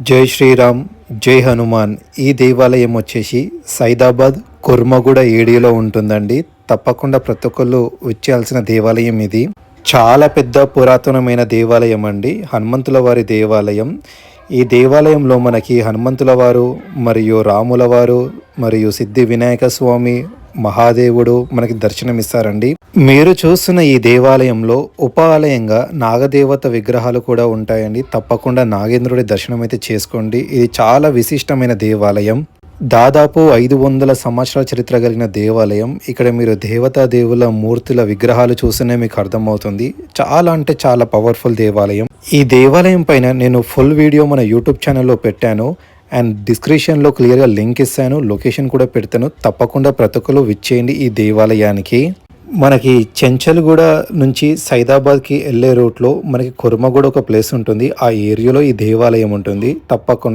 జై శ్రీరామ్, జై హనుమాన్. ఈ దేవాలయం వచ్చేసి సైదాబాద్ కుర్మగూడ ఏరియాలో ఉంటుందండి. తప్పకుండా ప్రతి ఒక్కళ్ళు వచ్చేయాల్సిన దేవాలయం ఇది. చాలా పెద్ద పురాతనమైన దేవాలయం అండి, హనుమంతుల వారి దేవాలయం. ఈ దేవాలయంలో మనకి హనుమంతుల వారు మరియు రాముల వారు మరియు సిద్ధి వినాయక స్వామి, మహాదేవుడు మనకి దర్శనమిస్తారండి. మీరు చూస్తున్న ఈ దేవాలయంలో ఉప ఆలయంగా నాగదేవత విగ్రహాలు కూడా ఉంటాయండి. తప్పకుండా నాగేంద్రుడి దర్శనం అయితే చేసుకోండి. ఇది చాలా విశిష్టమైన దేవాలయం. దాదాపు 500 సంవత్సరాల చరిత్ర కలిగిన దేవాలయం. ఇక్కడ మీరు దేవతా దేవుల మూర్తుల విగ్రహాలు చూస్తేనే మీకు అర్థమవుతుంది. చాలా అంటే చాలా పవర్ఫుల్ దేవాలయం. ఈ దేవాలయం పైన నేను ఫుల్ వీడియో మన యూట్యూబ్ ఛానల్లో పెట్టాను అండ్ డిస్క్రిప్షన్లో క్లియర్గా లింక్ ఇస్తాను, లొకేషన్ కూడా పెడతాను. తప్పకుండా ప్రతి ఒక్కరు విచ్చేయండి ఈ దేవాలయానికి. మనకి చెంచల్గూడ నుంచి సైదాబాద్కి వెళ్ళే రూట్లో మనకి కుర్మగూడ ఒక ప్లేస్ ఉంటుంది. ఆ ఏరియాలో ఈ దేవాలయం ఉంటుంది. తప్పకుండా